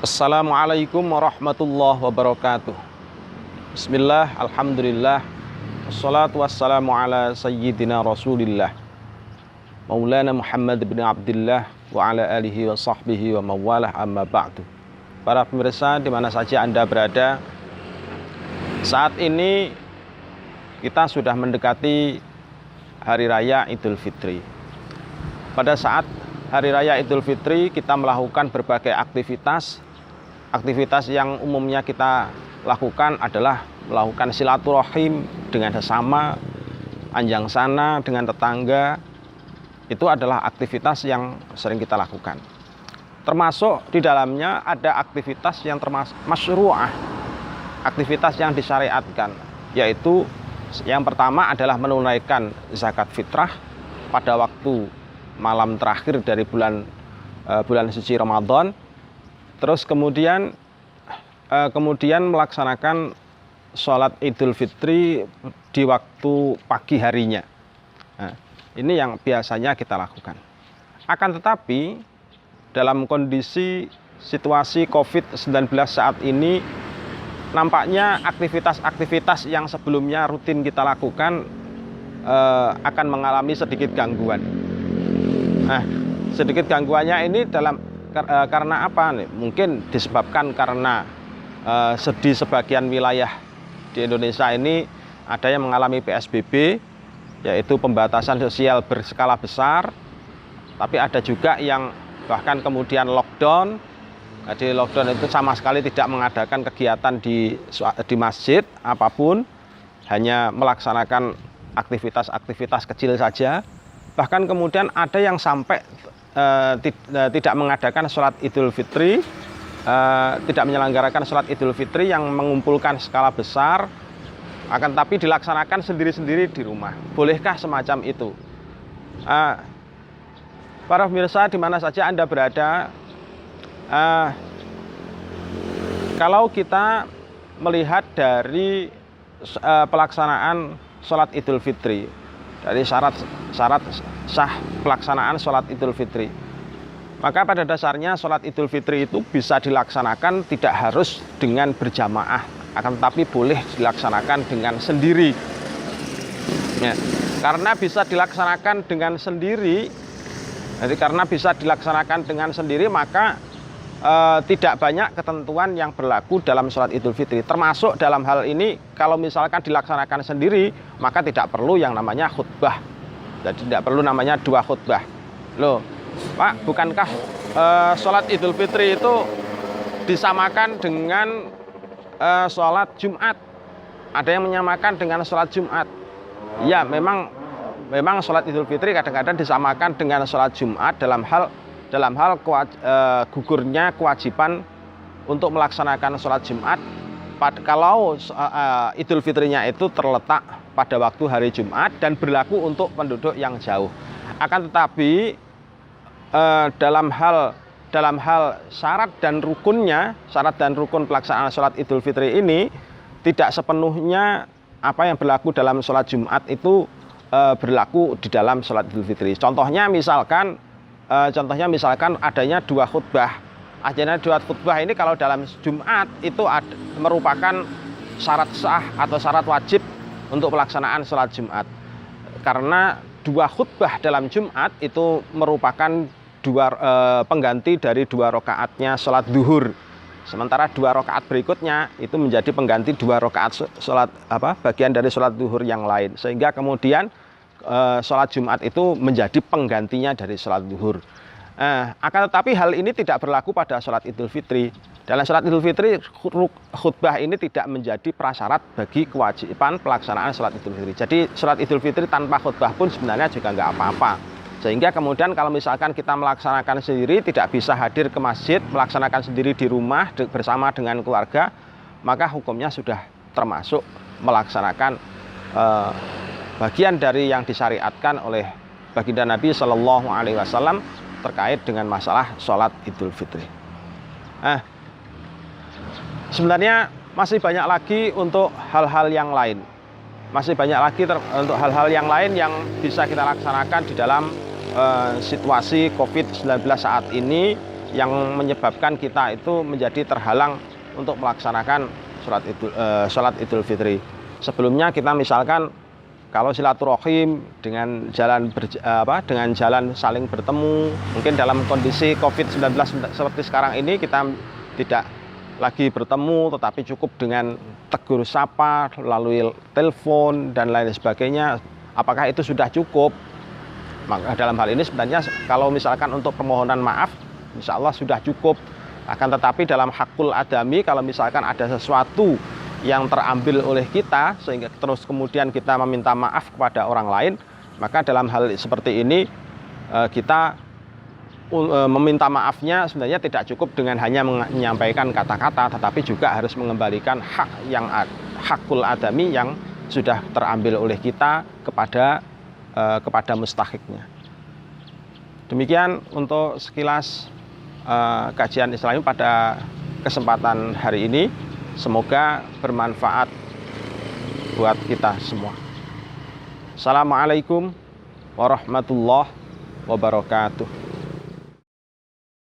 Assalamualaikum warahmatullahi wabarakatuh. Bismillah, alhamdulillah, wassalatu wassalamu ala sayyidina rasulillah Maulana Muhammad bin Abdullah wa ala alihi wa sahbihi wa mawalah, amma ba'du. Para pemirsa dimana saja Anda berada, saat ini kita sudah mendekati Hari Raya Idul Fitri. Pada saat Hari Raya Idul Fitri kita melakukan berbagai aktivitas yang umumnya kita lakukan adalah melakukan silaturahim dengan sesama, anjang sana dengan tetangga. Itu adalah aktivitas yang sering kita lakukan. Termasuk di dalamnya ada aktivitas yang termasuk masyru'ah, aktivitas yang disyariatkan, yaitu yang pertama adalah menunaikan zakat fitrah pada waktu malam terakhir dari bulan suci Ramadan. Terus kemudian melaksanakan sholat Idul Fitri di waktu pagi harinya. Nah, ini yang biasanya kita lakukan. Akan tetapi dalam kondisi situasi COVID-19 saat ini, nampaknya aktivitas-aktivitas yang sebelumnya rutin kita lakukan akan mengalami sedikit gangguan. Nah, sedikit gangguannya ini karena apa nih? Mungkin disebabkan karena di sebagian wilayah di Indonesia ini ada yang mengalami PSBB, yaitu pembatasan sosial berskala besar. Tapi ada juga yang bahkan kemudian lockdown. Jadi lockdown itu sama sekali tidak mengadakan kegiatan di masjid apapun, hanya melaksanakan aktivitas-aktivitas kecil saja. Bahkan kemudian ada yang sampai tidak mengadakan sholat Idul Fitri, tidak menyelenggarakan sholat Idul Fitri yang mengumpulkan skala besar, akan tapi dilaksanakan sendiri-sendiri di rumah. Bolehkah semacam itu? Para pemirsa di mana saja Anda berada, kalau kita melihat dari pelaksanaan sholat Idul Fitri, dari syarat sah pelaksanaan sholat Idul Fitri, maka pada dasarnya sholat Idul Fitri itu bisa dilaksanakan tidak harus dengan berjamaah, akan tetapi boleh dilaksanakan dengan sendiri. Ya, karena bisa dilaksanakan dengan sendiri, maka tidak banyak ketentuan yang berlaku dalam sholat Idul Fitri. Termasuk dalam hal ini, kalau misalkan dilaksanakan sendiri, maka tidak perlu yang namanya khutbah. Jadi tidak perlu namanya dua khutbah. Loh, Pak, bukankah sholat Idul Fitri itu disamakan dengan sholat Jumat? Ada yang menyamakan dengan sholat Jumat. Ya, memang sholat Idul Fitri kadang-kadang disamakan dengan sholat Jumat dalam hal gugurnya kewajiban untuk melaksanakan sholat Jumat kalau Idul Fitrinya itu terletak pada waktu hari Jumat dan berlaku untuk penduduk yang jauh. Akan tetapi dalam hal syarat dan rukun pelaksanaan sholat Idul Fitri ini tidak sepenuhnya apa yang berlaku dalam sholat Jumat itu berlaku di dalam sholat Idul Fitri. Contohnya misalkan adanya dua khutbah. Dua khutbah ini kalau dalam Jumat itu merupakan syarat sah atau syarat wajib untuk pelaksanaan sholat Jumat. Karena dua khutbah dalam Jumat itu merupakan pengganti dari dua rakaatnya sholat duhur. Sementara dua rakaat berikutnya itu menjadi pengganti dua rakaat bagian dari sholat duhur yang lain. Sehingga kemudian sholat Jumat itu menjadi penggantinya dari sholat duhur. Akan tetapi hal ini tidak berlaku pada sholat Idul Fitri. Dalam sholat Idul Fitri, khutbah ini tidak menjadi prasyarat bagi kewajiban pelaksanaan sholat Idul Fitri. Jadi sholat Idul Fitri tanpa khutbah pun sebenarnya juga nggak apa-apa. Sehingga kemudian kalau misalkan kita melaksanakan sendiri, tidak bisa hadir ke masjid, melaksanakan sendiri di rumah bersama dengan keluarga, maka hukumnya sudah termasuk melaksanakan bagian dari yang disyariatkan oleh baginda Nabi Shallallahu Alaihi Wasallam terkait dengan masalah sholat Idul Fitri. Sebenarnya masih banyak lagi untuk hal-hal yang lain. Untuk hal-hal yang lain yang bisa kita laksanakan di dalam situasi COVID-19 saat ini, yang menyebabkan kita itu menjadi terhalang untuk melaksanakan sholat Idul Fitri. Sebelumnya kita misalkan kalau silaturahim dengan dengan jalan saling bertemu, mungkin dalam kondisi COVID-19 seperti sekarang ini kita tidak lagi bertemu, tetapi cukup dengan tegur sapa melalui telepon dan lain sebagainya. Apakah itu sudah cukup? Maka dalam hal ini sebenarnya kalau misalkan untuk permohonan maaf, insya Allah sudah cukup. Akan tetapi dalam hakul adami, kalau misalkan ada sesuatu yang terambil oleh kita sehingga terus kemudian kita meminta maaf kepada orang lain, maka dalam hal seperti ini kita meminta maafnya sebenarnya tidak cukup dengan hanya menyampaikan kata-kata, tetapi juga harus mengembalikan hakul adami yang sudah terambil oleh kita kepada mustahiknya. Demikian untuk sekilas kajian Islami pada kesempatan hari ini. Semoga bermanfaat buat kita semua. Assalamualaikum warahmatullahi wabarakatuh.